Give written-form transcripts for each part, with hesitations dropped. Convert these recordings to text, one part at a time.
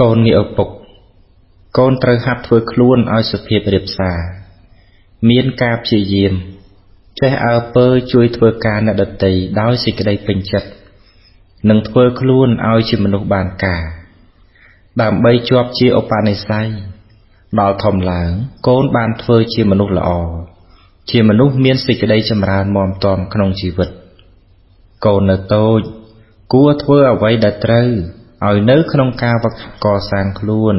កូនងាកឪពុកកូនត្រូវហាត់ធ្វើខ្លួនឲ្យសុភាពរាបសារមានការព្យាយាមចេះអើពើជួយធ្វើការអ្នកដទៃដោយសេចក្តីពេញចិត្តនិងធ្វើខ្លួនឲ្យជាមនុស្សបានការដើម្បីជាប់ជាឧបនិស្ស័យដល់ធំឡើងកូនបានធ្វើជាមនុស្សល្អជាមនុស្សមានសេចក្តីចម្រើនមាំទាំក្នុងជីវិតកូននៅតូចគួរធ្វើអ្វីដែលត្រូវឲ្យនៅក្នុងការវឹកហាត់កសាងខ្លួន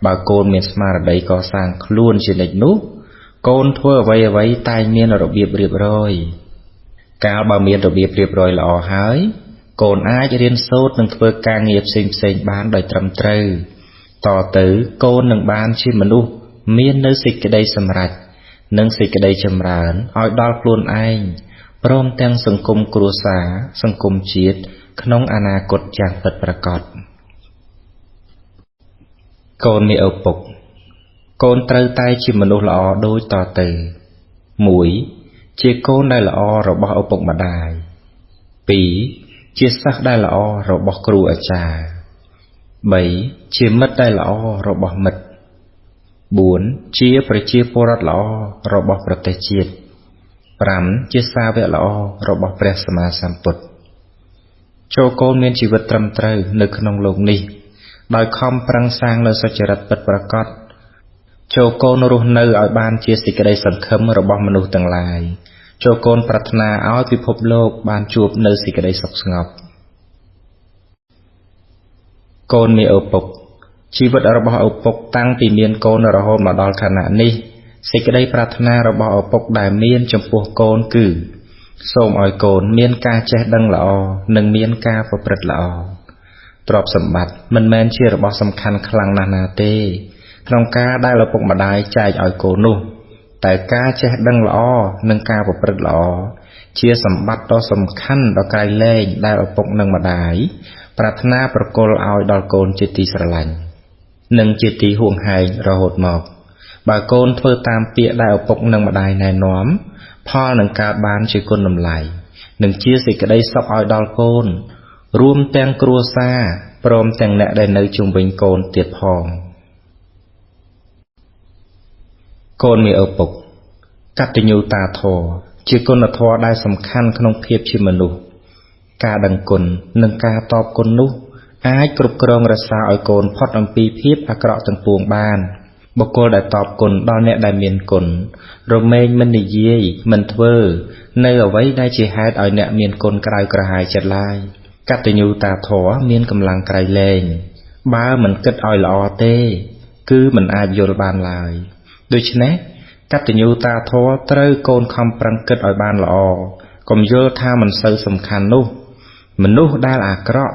បើកូនមានស្មារតីកសាងខ្លួនជានិច្ចនោះកូនធ្វើអ្វីតែងមានរបៀបរៀបរយកាលបើមានរបៀបរៀបរយល្អហើយកូនអាចរៀនសូត្រនិងធ្វើការងារផ្សេងបានដោយត្រឹមត្រូវតទៅកូននឹងបានជាមនុស្សមាននៅសេចក្តីសម្រេចនិងសេចក្តីចម្រើនឲ្យដល់ខ្លួនឯងព្រមទាំងសង្គមគ្រួសារសង្គមជាតិក្នុងអនាគតយ៉ាងពិតប្រាកដកូនមានឪពុកកូនត្រូវតែជាមនុស្សល្អដូចតទៅ 1. ជាកូនដែលល្អរបស់ឪពុកម្ដាយ 2. ជាសិស្សដែលល្អរបស់គ្រូអាចារ្យ 3. ជាមិត្តដែលល្អរបស់មិត្ត 4. ជាប្រជាពលរដ្ឋល្អរបស់ប្រទេសជាតិ 5. ជាសាវកល្អរបស់ព្រះសម្មាសម្ពុទ្ធចូលកូនមានជីវិតត្រឹមត្រូវនៅក្នុងលោកនេះដោយខំប្រឹងសាងនូវសុចរិតពិតប្រាកដចូលកូនរស់នៅឲ្យបានជាសេចក្តីសង្ឃឹមរបស់មនុស្សទាំងឡាយចូលកូនប្រាថ្នាឲ្យពិភពលោកបានជួបនៅសេចក្តីសុខស្ងប់កូនមានឪពុកជីវិតរបស់ឪពុកតាំងពីមានកូនរហូតមកដល់ខណៈនេះសេចក្តីប្រាថ្នារបស់ឪពុកដែលមានចំពោះកូនគឺសូមឲ្យកូនមានការចេះដឹងល្អនិងមានការប្រព្រឹត្តល្អទ្រព្យសម្បត្តិមិនមែនជារបស់សំខាន់ខ្លាំងណាស់ណាទេក្នុងការដែលឪពុកម្ដាយចែកឲ្យកូននោះតែការចេះដឹងល្អនិងការប្រព្រឹត្តល្អជាសម្បត្តិដ៏សំខាន់ដ៏ក្រៃលែងដែលឪពុកនិងម្ដាយប្រាថ្នាប្រគល់ឲ្យដល់កូនជាទីស្រឡាញ់និងជាទីហួងហែងរហូតមកបើកូនធ្វើតាមពាក្យដែលឪពុកនិងម្ដាយណែនាំផលនឹងកើតបានជាគុណតម្លៃនិងជាសេចក្តីសុខឲ្យដល់កូនរួមទាំងគ្រួសារព្រមទាំងអ្នកដែលនៅជុំវិញកូនទៀតផងកូនមានឪពុកកតញ្ញូតាធម៌ជាគុណធម៌ដែលសំខាន់ក្នុងភាពជាមនុស្សការដឹងគុណនិងការតបគុណនោះអាចគ្រប់គ្រងរក្សាឲ្យកូនផុតអំពីភាពអាក្រក់ទាំងពួងបានបុគ្គលដែលតបគុណដល់អ្នកដែលមានគុណរមែងមិននិយាយមិនធ្វើនៅអ្វីដែលជាហេតុឲ្យអ្នកមានគុណក្រៅក្រហាយចិត្តឡើយកតញ្ញូតាធម៌មានកម្លាំងក្រៃលែងបើមិនគិតឲ្យល្អទេគឺមិនអាចយល់បានឡើយដូច្នេះកតញ្ញូតាធម៌ត្រូវកូនខំប្រឹងគិតឲ្យបានល្អកុំយល់ថាមិនសូវសំខាន់នោះមនុស្សដែលអាក្រក់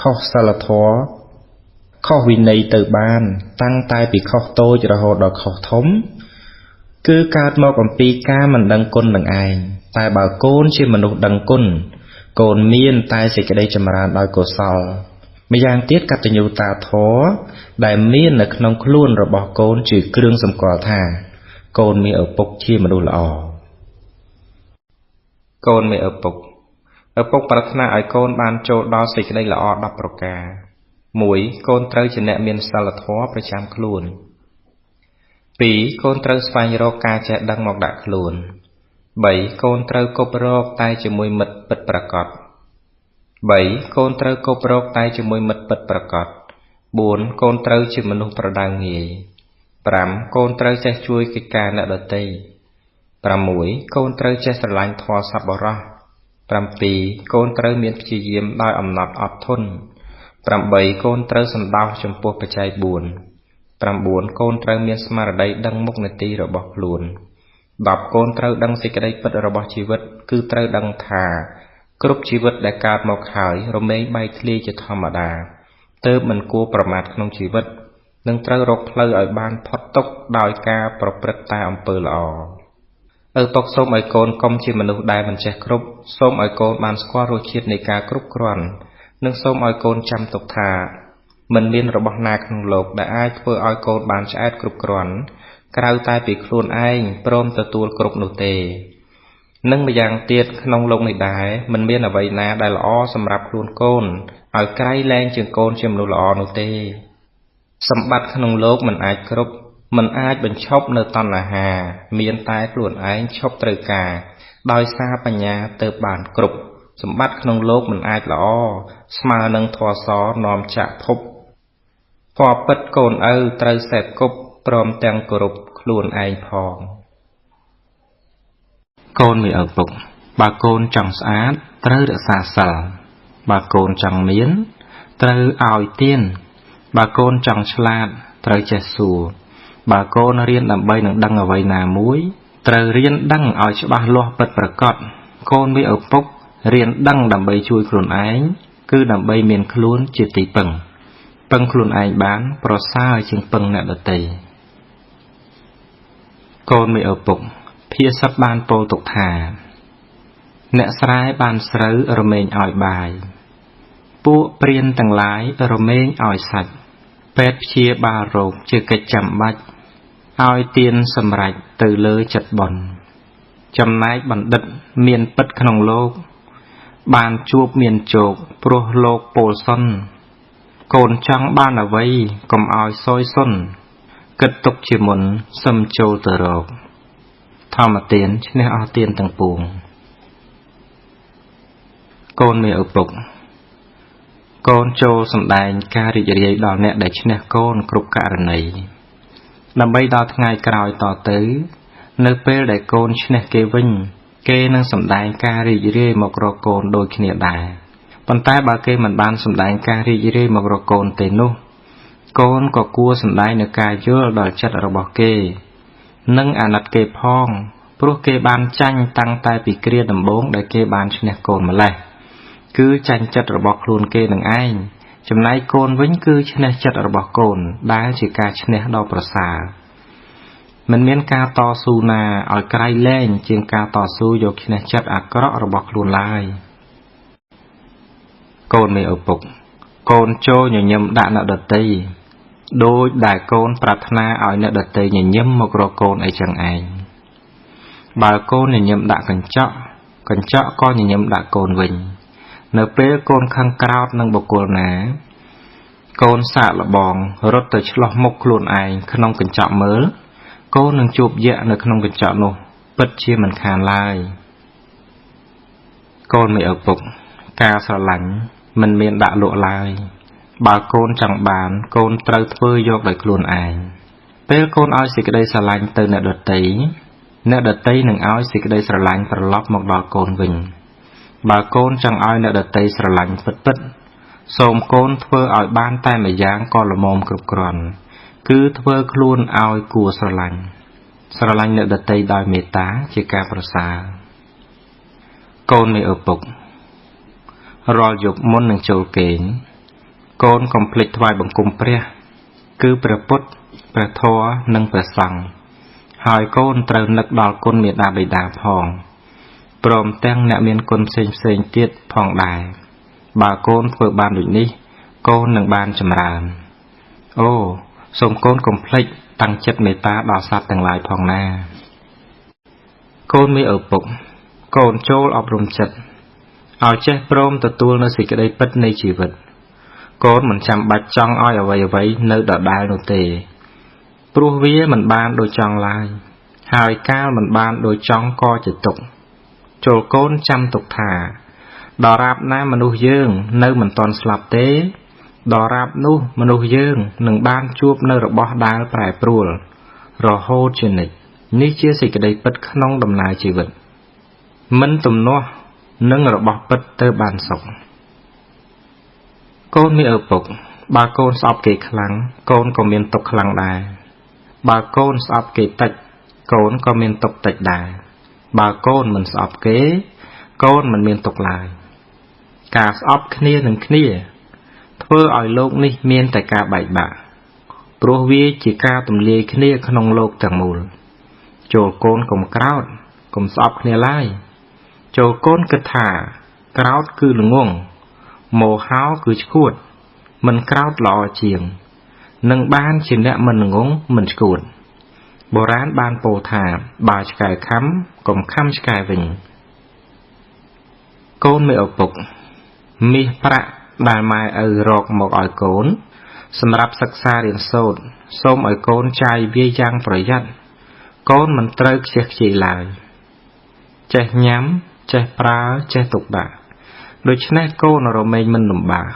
ខុសសិលធម៌ខុសវិន័យទៅបានតាំងតែពីខុសតូចរហូតដល់ខុសធំគឺកើតមកអំពីការមិនដឹងគុណនឹងឯងតែបើកូនជាមនុស្សដឹងគុណកូនមានតែសេចក្តីចម្រើនដោយកុសលម្យ៉ាងទៀតកតញ្ញូតាធម៌ដែលមាននៅក្នុងខ្លួនរបស់កូនជាគ្រឿងសម្គាល់ថាកូនមានឪពុកជាមនុស្សល្អកូនមានឪពុកប្រាថ្នាឲ្យកូនបានចូលដល់សេចក្តីល្អ10ប្រការ 1. កូនត្រូវជាអ្នកមានសីលធម៌ប្រចាំខ្លួន 2. កូនត្រូវស្វែងរកការចេះដឹងមកដាក់ខ្លួន 3. កូនត្រូវគប់រកតែជាមួយមិត្តពិតប្រាកដ 3. កូនត្រូវគប់រកតែជាមួយមិត្តពិតប្រាកដ 4. កូនត្រូវជាមនុស្សប្រដៅងាយ 5. កូនត្រូវចេះជួយកិច្ចការអ្នកដទៃ 6. កូនត្រូវចេះស្រឡាញ់ធម៌សប្បុរស 7. កូនត្រូវមានព្យាយាមដោយអំណត់អត់ធន់ 8. កូនត្រូវសន្តោសចំពោះបច្ច័យ 4 9. កូនត្រូវមានស្មារតីដឹងមុខនេតិរបស់ខ្លួន 10. កូនត្រូវដឹងសេចក្តីពិតរបស់ជីវិតគឺត្រូវដឹងថាគ្រប់ជីវិតដែលកើតមកហើយរមែងបែកធ្លាយជាធម្មតាទើបមិនគួរប្រមាថក្នុងជីវិតនិងត្រូវរកផ្លូវឲ្យបានផុតទុក្ខដោយការប្រព្រឹត្តតែអំពើល្អឪពុកសូមឲ្យកូនកុំជាមនុស្សដែលមិនចេះគ្រប់សូមឲ្យកូនបានស្គាល់រសជាតិនៃការគ្រប់គ្រាន់និងសូមឲ្យកូនចាំទុកថាមិនមានរបស់ណាក្នុងโลกដែលអាចធ្វើឲ្យកូនបានឆ្អែតគ្រប់គ្រាន់ក្រៅតែពីខ្លួនឯងព្រមទទួលគ្រប់នោះទេនិងម្យ៉ាងទៀតក្នុងโลกនេះដែរមិនមានអ្វីណាដែលល្អសម្រាប់ខ្លួនកូនឲ្យក្រៃលែងជាងកូនជាមនុស្សល្អនោះទេ សម្បត្តិក្នុងលោកមិនអាចគ្រប់មិនអាចបញ្ឈប់នៅតណ្ហាមានតែខ្លួនឯងឈប់ត្រូវការដោយសារបញ្ញាទើបបានគ្រប់សម្បត្តិក្នុងលោកមិនអាចល្អស្មើនឹងធម៌សនាំចាក់ភពពណ៌ពិតកូនឪត្រូវសេពគប់ព្រមទាំងគោរពខ្លួនឯងផងកូនមានឪពុកបើកូនចង់ស្អាតត្រូវរក្សាសិលបើកូនចង់មានត្រូវឲ្យទានបើកូនចង់ឆ្លាតត្រូវចេះសួរបើកូនរៀនដើម្បីនឹងដឹងអ្វីណាមួយត្រូវរៀនដឹងឲ្យច្បាស់លាស់ពិតប្រាកដកូនមានឪពុករៀនដឹងដើម្បីជួយខ្លួនឯងគឺដើម្បីមានខ្លួនជាទីពឹងខ្លួនឯងបានប្រសើរជាងពឹងអ្នកដទៃកូនមានឪពុកភាសិតបានពោលទុកថាអ្នកស្រែបានស្រូវរមែងឲ្យបាយពួកព្រានទាំងឡាយរមែងឲ្យសាច់ពេទ្យព្យាបាលរោគជាកិច្ចចាំបាច់ឲ្យទានសម្រេចទៅលើចិត្តបុណ្យចំណែកបណ្ឌិតមានពិតក្នុងលោកបានជួបមានជោគព្រោះលោកពោលសុនកូនចង់បានអ្វីកុំឲ្យសោយសុនគិតទុកជាមុនសឹមចូលទៅរកធម្មទានឈ្នះអស់ទានទាំងពួងកូនមានឪពុកកូនចូលសម្ដែងការរីករាយដល់អ្នកដែលឈ្នះកូនគ្រប់ករណីដើម្បីដល់ថ្ងៃក្រោយតទៅនៅពេលដែលកូនឈ្នះគេវិញគេនឹងសម្ដែងការរីករាយមករកកូនដូចគ្នាដែរប៉ុន្តែបើគេមិនបានសម្ដែងការរីករាយមករកកូនទេនោះកូនក៏គួរសម្ដែងនូវការយល់ដល់ចិត្តរបស់គេនិងអាណិតគេផងព្រោះគេបានចាញ់តាំងតែពីគ្រាដំបូងដែលគេបានឈ្នះកូនម្លេះគឺចាញ់ចិត្តរបស់ខ្លួនគេនឹងឯងចំណែកកូនវិញគឺឈ្នះចិត្តរបស់កូនដែលជាការឈ្នះដ៏ប្រសើរមិនមានការតស៊ូណាឲ្យក្រៃលែងជាងការតស៊ូយកឈ្នះចិត្តអាក្រក់របស់ខ្លួនឡើយកូនមានឪពុកកូនចូលញញឹមដាក់អ្នកដទៃដោយដែលកូនប្រាថ្នាឲ្យអ្នកដទៃញញឹមមករកកូនអីចឹងឯងបើកូនញញឹមដាក់កញ្ចក់ក៏ញញឹមដាក់កូនវិញនៅពេលកូនខឹងក្រោធនឹងបុគ្គលណាកូនសាកល្បងរត់ទៅឆ្លោះមុខខ្លួនឯងក្នុងកញ្ចក់មើលកូននឹងជួបយក្សនៅក្នុងកញ្ចក់នោះពិតជាមិនខានឡើយកូនមានឪពុកការស្រឡាញ់មិនមានដាក់លក់ឡើយបើកូនចង់បានកូនត្រូវធ្វើយកដោយខ្លួនឯងពេលកូនឲ្យសេចក្តីស្រឡាញ់ទៅអ្នកដទៃនឹងឲ្យសេចក្តីស្រឡាញ់ត្រឡប់មកដល់កូនវិញបើកូនចង់ឲ្យអ្នកដទៃស្រឡាញ់ពិតសូមកូនធ្វើឲ្យបានតែម្យ៉ាងក៏ល្មមគ្រប់គ្រាន់គឺធ្វើខ្លួនឲ្យគួរស្រឡាញ់អ្នកដទៃដោយមេត្តាជាការប្រសើរកូនមានឪពុករាល់យប់មុននឹងចូលគេងកូនកុំភ្លេចថ្វាយបង្គំព្រះគឺព្រះពុទ្ធព្រះធម៌និងព្រះសង្ឃហើយកូនត្រូវនឹកដល់គុណមាតាបិតាផងព្រមទាំងអ្នកមានគុណផ្សេងទៀតផងដែរបើកូនធ្វើបានដូចនេះកូននឹងបានចម្រើនអូសូមកូនកុំភ្លេចតាំងចិត្តមេត្តាដល់សត្វទាំងឡាយផងណាកូនមានឪពុកកូនចូលអប់រំចិត្តឲ្យចេះព្រមទទួលនៅសេចក្តីពិតនៃជីវិតកូនមិនចាំបាច់ចង់ឲ្យអ្វីនៅដដែលនោះទេព្រោះវាមិនបានដូចចង់ឡើយហើយកាលមិនបានដូចចង់ក៏ជាទុក្ខចូលកូនចាំទុកថាដរាបណាមនុស្សយើងនៅមិនទាន់ស្លាប់ទេដរាបនោះមនុស្សយើងនឹងបានជួបនៅរបស់ដែលប្រែប្រួលរហូតជានិច្ចនេះជាសេចក្តីពិតក្នុងដំណើរជីវិតមិនទំនាស់នឹងរបស់ពិតទៅបានសុខកូនមានឪពុកបើកូនស្អប់គេខ្លាំងកូនក៏មានទុក្ខខ្លាំងដែរបើកូនស្អប់គេតិចកូនក៏មានទុក្ខតិចដែរបើកូនមិនស្អប់គេកូនមិនមានទុក្ខឡើយការស្អប់គ្នានឹងគ្នាធ្វើឲ្យលោកនេះមានតែការបែកបាក់ព្រោះវាជាការទម្លាយគ្នាក្នុងលោកទាំងមូលចូលកូនកុំក្រោធកុំស្អប់គ្នាឡើយចូលកូនគិតថាក្រោធគឺល្ងង់មោហោគឺឈួតមិនក្រោធល្អជាងនឹងបានជាអ្នកមិនល្ងង់មិនឈួតបុរាណបានពោលថាបើឆ្កែខំកុំខំឆ្កែវិញកូនមានឪពុកមាសប្រាក់ដែលម៉ែឪរកមកឲ្យកូន សម្រាប់សិក្សារៀនសូត្រសូមឲ្យកូនចាយវាយ៉ាងប្រយ័ត្នកូនមិនត្រូវខ្ជះខ្ជាយឡើយចេះញ៉ាំចេះប្រើចេះទុកដាក់ដូច្នេះកូនរមែងមិនលំបាក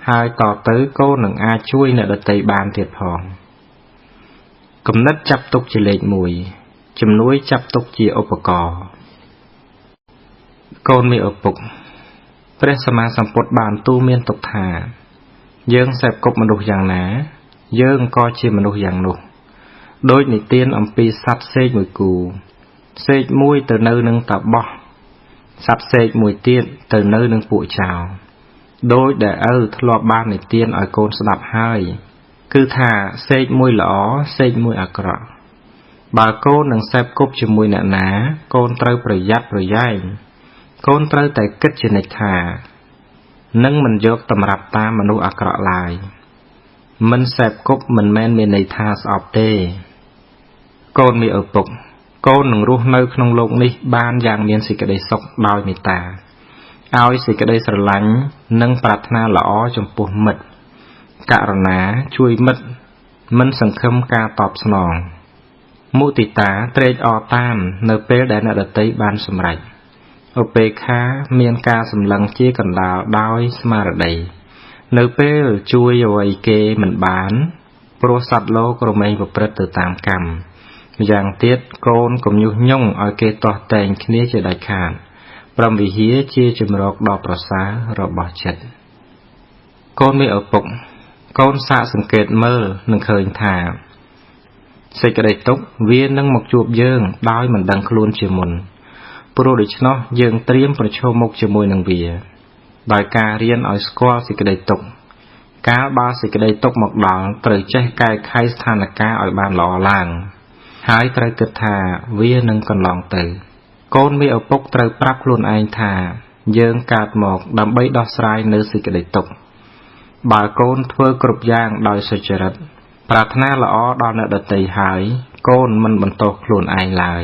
ហើយតទៅកូននឹងអាចជួយអ្នកដទៃបានទៀតផងគំនិតចាប់ទុកជាលេខ1ជំនួយចាប់ទុកជាឧបករណ៍កូនមានឪពុកព្រះសម្មាសម្ពុទ្ធបានទូមានទុកថាយើងសេពគប់មនុស្សយ៉ាងណាយើងក៏ជាមនុស្សយ៉ាងនោះដោយនិទានអំពីសត្វសេកមួយគូសេកមួយទៅនៅនឹងតាបោះសត្វសេកមួយទៀតទៅនៅនឹងពួកចៅដោយដែលឪធ្លាប់បាននិទានឲ្យកូនស្ដាប់ហើយគឺថាសេកមួយល្អសេកមួយអាក្រក់បើកូននឹងសេពគប់ជាមួយអ្នកណាកូនត្រូវប្រយ័ត្នប្រយែងកូនត្រូវតែគិតជានិច្ចថានឹងមិនយកតម្រាប់តាមមនុស្សអាក្រក់ឡើយមិនសេពគប់មិនមែនមានន័យថាស្អប់ទេកូនមានឪពុកកូននឹងរស់នៅក្នុងโลกនេះបានយ៉ាងមានសេចក្តីសុខដោយមេត្តាឲ្យសេចក្តីស្រឡាញ់និងប្រាថ្នាល្អចំពោះមិត្តករុណាជួយមិត្តមិនសង្ឃឹមការតបស្នងមុទិតាត្រេកអរតាមនៅពេលដែលអ្នកដទៃបានសម្រេចឧបេក្ខាមានការសម្លឹងជាកណ្ដាលដោយស្មារតីនៅពេលជួយអ្វីគេមិនបានព្រោះសត្វលោករមែងប្រព្រឹត្តទៅតាមកម្មម្យ៉ាងទៀតកូនកុំញុះញង់ឲ្យគេទាស់តែងគ្នាជាដាច់ខាតព្រមវិហារជាជំរកដ៏ប្រសើររបស់ចិត្តកូនមានឪពុកកូនសាកសង្កេតមើលនឹងឃើញថាសេចក្តីទុក្ខវានឹងមកជួបយើងដោយមិនដឹងខ្លួនជាមុនព្រោះដូច្នោះយើងត្រៀមប្រឈមមុខជាមួយនឹងវាដោយការរៀនឲ្យស្គាល់សេចក្តីទុក្ខកាលបើសេចក្តីទុក្ខមកដល់ត្រូវចេះកែខៃស្ថានភាពឲ្យបានល្អឡើងហើយត្រូវគិតថាវានឹងកន្លងទៅកូនមានឪពុកត្រូវប្រាប់ខ្លួនឯងថាយើងកើតមកដើម្បីដោះស្រាយនៅសេចក្តីទុក្ខបើកូនធ្វើគ្រប់យ៉ាងដោយសុចរិតប្រាថ្នាល្អដល់អ្នកដទៃហើយកូនមិនបន្ទោសខ្លួនឯងឡើយ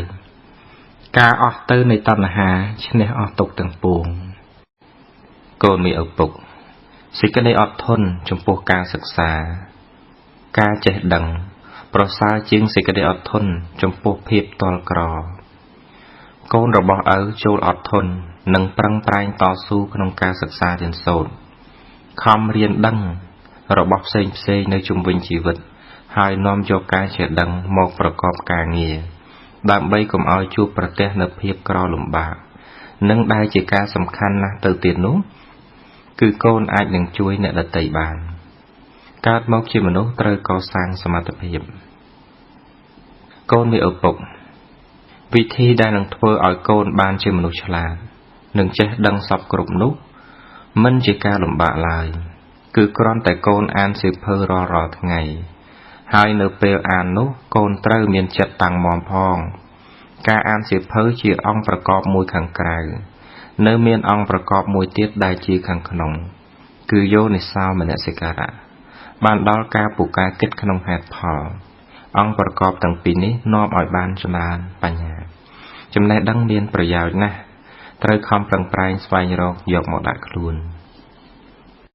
ការអស់ទៅនៃតណ្ហាឈ្នះអស់ទុក្ខទាំងពួងកូនមានឪពុកសេចក្តីអត់ធន់ចំពោះការសិក្សាការចេះដឹងប្រសើរជាងសេចក្តីអត់ធន់ចំពោះភាពទាល់ក្រកូនរបស់ឪចូលអត់ធន់និងប្រឹងប្រែងតស៊ូក្នុងការសិក្សារៀនសូត្រខំរៀនដឹងរបស់ផ្សេងនៅជុំវិញជីវិតហើយនាំយកការចេះដឹងមកប្រកបការងារដើម្បីកុំឲ្យជួបប្រទះនូវភាពក្រលំបាកនិងដែលជាការសំខាន់ណាស់ទៅទៀតនោះគឺកូនអាចនឹងជួយអ្នកដទៃបានកើតមកជាមនុស្សត្រូវកសាងសមត្ថភាពកូនមានឪពុកវិធីដែលនឹងធ្វើឲ្យកូនបានជាមនុស្សឆ្លាតនិងចេះដឹងសពគ្រប់នោះមិនជាការលំបាកឡើយគឺគ្រាន់តែកូនអានសៀវភៅរាល់ថ្ងៃហើយនៅពេលអាននោះកូនត្រូវមានចិត្តតាំងមាំផងការអានសៀវភៅជាអង្គប្រកបមួយខាងក្រៅនៅមានអង្គប្រកបមួយទៀតដែលជាខាងក្នុងគឺយោនិសោមនសិការៈបានដល់ការពូកែគិតក្នុងហេតុផលអង្គប្រកបទាំងពីរនេះនាំឲ្យបានចម្រើនបញ្ញាចំណេះដឹងមានប្រយោជន៍ណាស់ត្រូវខំប្រឹងប្រែងស្វែងរកយកមកដាក់ខ្លួន